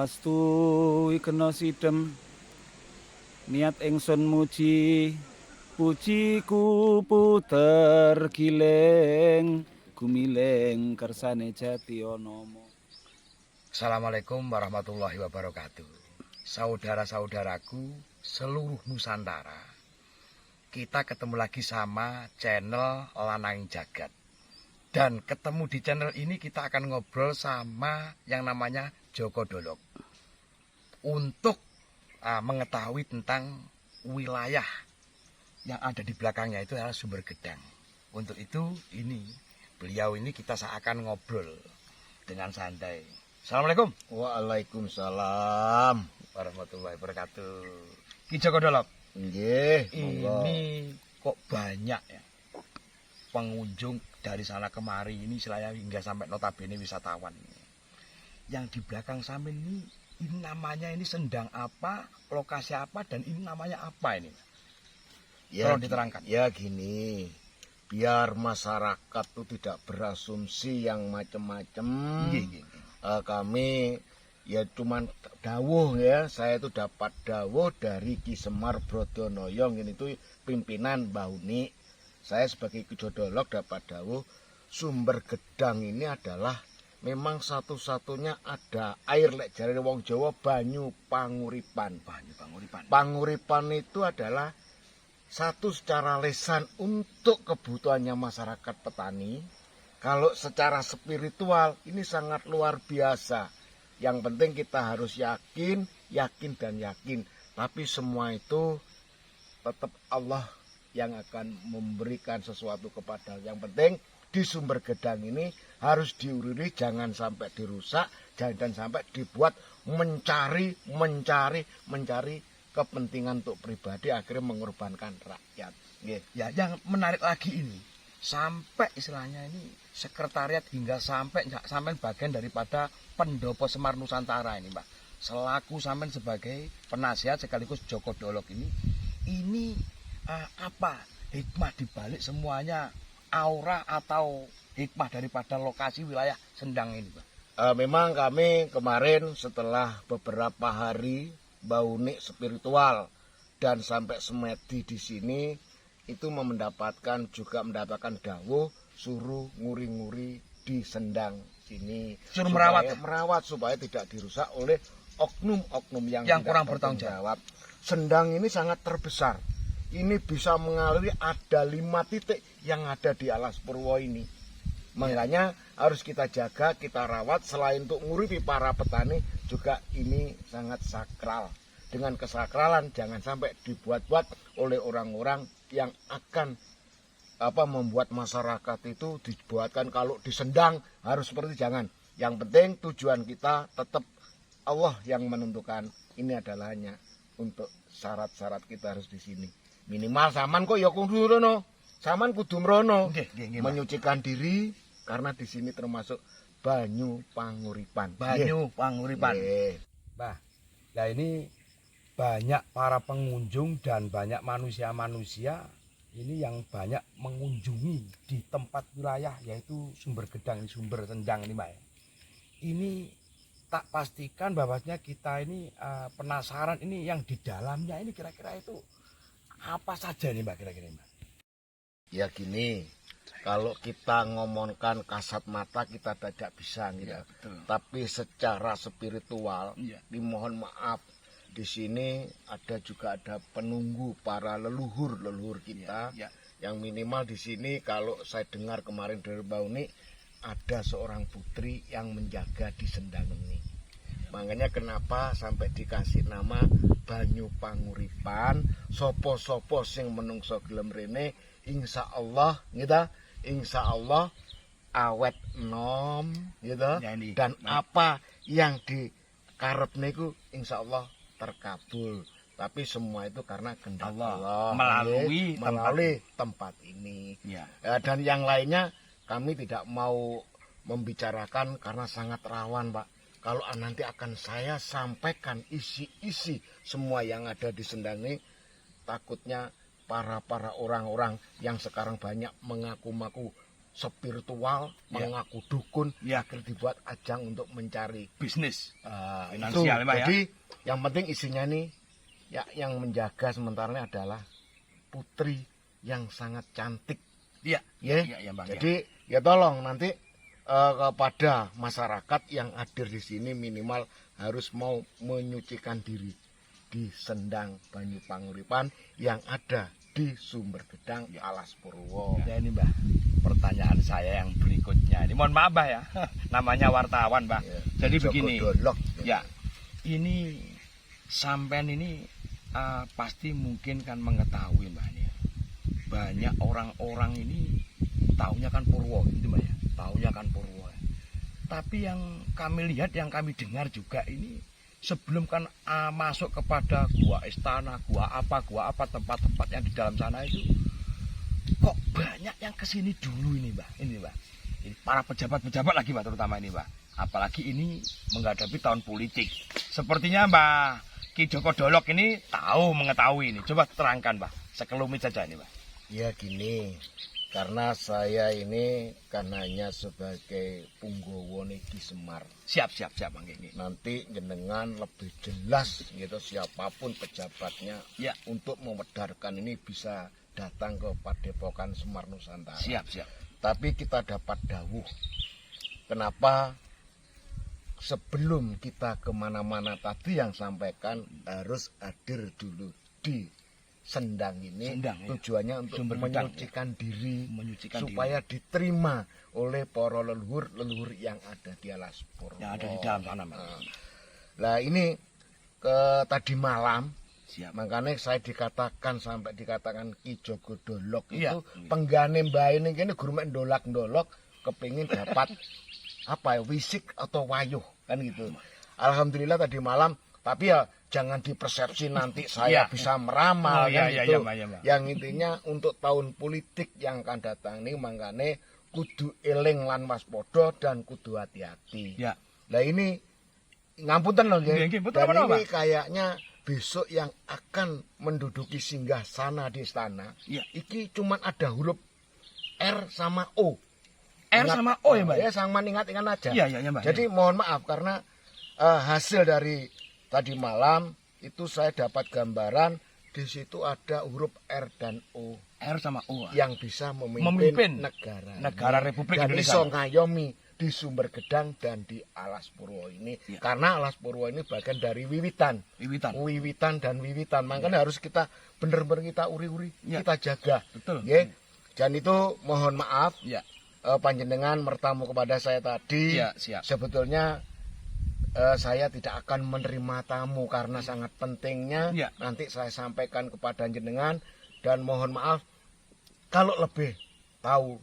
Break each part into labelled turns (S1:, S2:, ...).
S1: Sawastu kena sidem niat ingsun muji pujiku puter giling gumiling kersane Jationomo.
S2: Assalamualaikum warahmatullahi wabarakatuh. Saudara-saudaraku seluruh Nusantara, kita ketemu lagi sama channel Lananging Jagat. Dan ketemu di channel ini kita akan ngobrol sama yang namanya Joko Dolog untuk mengetahui tentang wilayah yang ada di belakangnya itu adalah Sumber Gedang. Untuk itu beliau ini kita akan ngobrol dengan santai. Assalamualaikum.
S3: Waalaikumsalam
S2: Warahmatullahi wabarakatuh. Ki Joko Dolog.
S3: Nggih,
S2: Ini kok banyak ya pengunjung dari sana kemari ini istilahnya hingga sampai notabene wisatawan. Yang di belakang sampean ini namanya ini sendang apa, lokasi apa, dan ini namanya apa ini? Tolong diterangkan.
S3: Ya gini, biar masyarakat itu tidak berasumsi yang macam-macam. Kami ya cuman dawuh ya, saya itu dapat dawuh dari Ki Semar Brodionoyo, ini itu pimpinan Bahuni. Saya sebagai Ki Joko Dolog dapat dawuh Sumber Gedang ini adalah memang satu-satunya ada air lek jare wong Jawa banyu panguripan. Panguripan itu adalah satu secara lesan untuk kebutuhannya masyarakat petani. Kalau secara spiritual ini sangat luar biasa. Yang penting kita harus yakin dan yakin. Tapi semua itu tetap Allah yang akan memberikan sesuatu kepada. Yang penting di Sumber Gedang ini harus diuruni, jangan sampai dirusak, jangan sampai dibuat mencari kepentingan untuk pribadi, akhirnya mengorbankan rakyat.
S2: Ya, yang menarik lagi ini sampai istilahnya ini sekretariat hingga sampai bagian daripada pendopo Semar Nusantara ini, Mbak. Selaku sampean sebagai penasihat sekaligus Joko Dolog ini apa hikmah dibalik semuanya, aura atau hikmah daripada lokasi wilayah Sendang ini, Pak?
S3: Memang kami kemarin setelah beberapa hari baunik spiritual dan sampai semedi di sini itu mendapatkan dawuh suruh nguri-nguri di Sendang sini,
S2: suruh
S3: merawat supaya tidak dirusak oleh oknum-oknum yang
S2: kurang bertanggung jawab.
S3: Sendang ini sangat terbesar. Ini bisa mengalir, ada 5 titik yang ada di Alas Purwo ini. Makanya harus kita jaga, kita rawat. Selain untuk nguripi para petani, juga ini sangat sakral. Dengan kesakralan jangan sampai dibuat-buat oleh orang-orang yang akan membuat masyarakat itu dibuatkan kalau disendang harus seperti jangan. Yang penting tujuan kita tetap Allah yang menentukan. Ini adalah hanya untuk syarat-syarat kita harus di sini. Minimal saman kok ya kudu rono. Saman kudu mrono. Menyucikan diri karena di sini termasuk banyu panguripan.
S2: Panguripan. Bah, ya ini banyak para pengunjung dan banyak manusia-manusia ini yang banyak mengunjungi di tempat wilayah yaitu Sumber Gedang, Sumber Sendang ini, Mbak. Ini tak pastikan bahwasanya kita ini penasaran ini yang di dalamnya ini kira-kira itu apa saja nih, Mbak, kira-kira, Mbak?
S3: Ya gini, kalau kita ngomongkan kasat mata kita tidak bisa gitu.
S2: Ya, betul.
S3: Tapi secara spiritual, dimohon maaf, di sini ada penunggu para leluhur kita. Yang minimal di sini kalau saya dengar kemarin dari Bauni ada seorang putri yang menjaga di Sendang ini. Makanya kenapa sampai dikasih nama banyu panguripan, sopo-sopo sing menungso gelem rene insyaallah awet nom gitu. Dan apa yang dikarep niku insyaallah terkabul. Tapi semua itu karena kehendak Allah melalui tempat ini. Dan yang lainnya kami tidak mau membicarakan karena sangat rawan, Pak. Kalau nanti akan saya sampaikan isi-isi semua yang ada di Sendang ini, takutnya para orang-orang yang sekarang banyak mengaku-ngaku spiritual,
S2: Ya.
S3: mengaku dukun,
S2: Ya.
S3: akhirnya dibuat ajang untuk mencari
S2: Bisnis.
S3: itu.
S2: Finansial, Pak, ya.
S3: Jadi yang penting isinya nih, ya yang menjaga sementara ini adalah putri yang sangat cantik.
S2: Iya.
S3: Ya.
S2: Iya, Bang.
S3: Jadi ya tolong nanti kepada masyarakat yang hadir di sini minimal harus mau menyucikan diri di Sendang Banyu Panguripan yang ada di Sumber Gedang Alas Purwo.
S2: Ya ini Mbah, pertanyaan saya yang berikutnya. Ini mohon maaf Mbah ya, namanya wartawan Mbah.
S3: Ya,
S2: Jadi
S3: Joko
S2: begini,
S3: Dolok.
S2: ya ini sampean ini pasti mungkin kan mengetahui Mbah ini. Banyak orang-orang ini taunya kan Purwo, gitu Mbah ya. Taunya kan Purwo. Tapi yang kami lihat, yang kami dengar juga ini sebelum kan masuk kepada gua istana, gua apa tempat-tempat yang di dalam sana itu kok banyak yang kesini dulu ini Mbak. Ini Mbak. Ini para pejabat-pejabat lagi Mbak, terutama ini Mbak. Apalagi ini menghadapi tahun politik. Sepertinya Mbak Ki Joko Dolok ini mengetahui ini. Coba terangkan Mbak, sekelumit saja ini Mbak.
S3: Ya gini, karena saya ini kan hanya sebagai punggawa Ki Semar.
S2: Siap Bang ini.
S3: Nanti jenengan lebih jelas gitu siapapun pejabatnya
S2: Ya.
S3: untuk memedarkan ini bisa datang ke Padepokan Semar Nusantara.
S2: Siap.
S3: Tapi kita dapat dawuh. Kenapa sebelum kita kemana-mana tadi yang sampaikan harus hadir dulu di Sendang ini.
S2: Sendang, ya.
S3: Tujuannya untuk
S2: Sumber Gedang,
S3: menyucikan diri
S2: Menyucikan
S3: supaya diterima oleh para leluhur yang ada di Alas Purwo.
S2: yang ada di dalam sana Mbak.
S3: Nah ini tadi malam,
S2: Siap.
S3: makanya saya sampai dikatakan Ki Joko Dolok
S2: Iya.
S3: itu penggane mbak ini guru mek ndolak-ndolok kepingin dapat apa ya, wisik atau wayuh kan gitu. Alhamdulillah tadi malam, tapi ya jangan dipersepsi nanti saya
S2: Iya.
S3: bisa meramal
S2: Oh,
S3: kan
S2: iya,
S3: gitu.
S2: iya, Mbak.
S3: Yang intinya untuk tahun politik yang akan datang ini makanya kudu eling lan waspada dan kudu hati-hati.
S2: Ya.
S3: Nah ini ngapunten loh
S2: Nggih,
S3: nggih.
S2: nggih, betul,
S3: Dan
S2: betul,
S3: ini
S2: Pak.
S3: kayaknya besok yang akan menduduki singgah sana di istana.
S2: Iya.
S3: Iki cuman ada huruf R sama O.
S2: R sama O ya Mbak.
S3: Ya sama ingat-ingat aja.
S2: Iya Mbak.
S3: Jadi mohon maaf karena hasil dari tadi malam itu saya dapat gambaran di situ ada huruf R dan O
S2: R sama O.
S3: yang bisa memimpin
S2: Memimpin
S3: negara
S2: Republik
S3: dan
S2: Indonesia.
S3: iso ngayomi di Sumber Gedang dan di Alas Purwo ini.
S2: Ya.
S3: Karena Alas Purwo ini bagian dari wiwitan.
S2: Wiwitan.
S3: Makanya harus kita benar-benar kita uri-uri,
S2: Ya.
S3: kita jaga.
S2: Betul.
S3: Ya. Dan itu mohon maaf
S2: Ya.
S3: panjenengan bertamu kepada saya tadi.
S2: Ya, siap.
S3: Sebetulnya saya tidak akan menerima tamu karena sangat pentingnya.
S2: Ya.
S3: Nanti saya sampaikan kepada jenengan dan mohon maaf kalau lebih tahu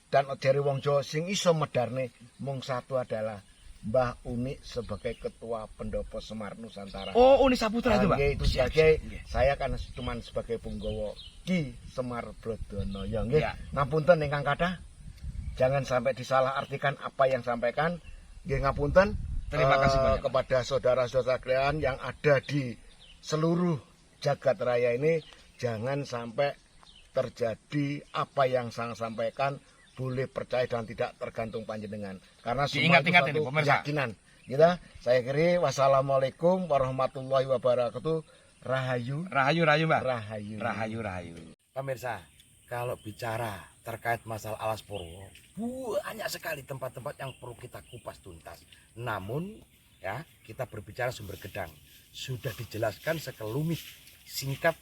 S3: dan dari wong Jawa sing iso medarne mung satu adalah Mbah Uni sebagai ketua Pendopo Semar Nusantara.
S2: Oh, Uni Saputra itu Mbak.
S3: Nggih, itu
S2: Siap,
S3: sebagai
S2: siap.
S3: saya kan cuma sebagai punggawa Ki Semar Brodonoyo nggih.
S2: Ya.
S3: Ngapunten ingkang kathah. Jangan sampai disalahartikan apa yang sampaikan. Nggih ngapunten.
S2: Terima kasih banyak, Pak.
S3: Kepada saudara-saudara kalian yang ada di seluruh jagat raya ini, jangan sampai terjadi apa yang saya sampaikan. Boleh percaya dan tidak tergantung panjenengan. Karena semua itu
S2: Diingat-ingat
S3: satu
S2: ini, pemirsa.
S3: keyakinan. Gitu. Saya kira wassalamualaikum warahmatullahi wabarakatuh. Rahayu.
S2: Rahayu Mbak.
S3: Rahayu.
S2: Pemirsa, kalau bicara terkait masalah Alas Purwo, banyak sekali tempat-tempat yang perlu kita kupas tuntas. Namun, ya, kita berbicara Sumber Gedang. Sudah dijelaskan sekelumit, singkat,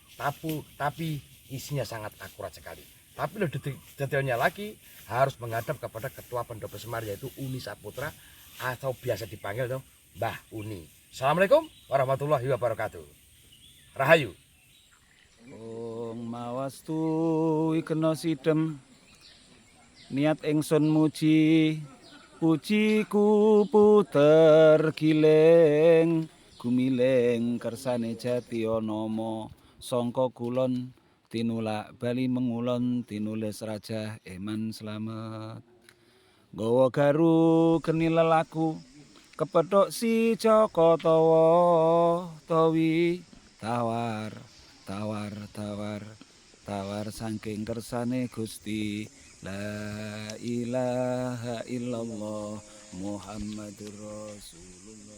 S2: tapi isinya sangat akurat sekali. Tapi lebih detailnya lagi harus menghadap kepada Ketua Pendopo Semar yaitu Uni Saputra atau biasa dipanggil tuh Mbah Uni. Assalamualaikum warahmatullahi wabarakatuh. Rahayu.
S1: Om mawastu ikena sidem niat ingsun muji pujiku puter giling gumiling kersane jati anama sangka kulon tinulak bali mengulon tinulis raja eman slamet gawa garu geni lelaku kepethuk si Jaka tawi tawar saking kersane Gusti La ilaha illallah Muhammadur Rasulullah.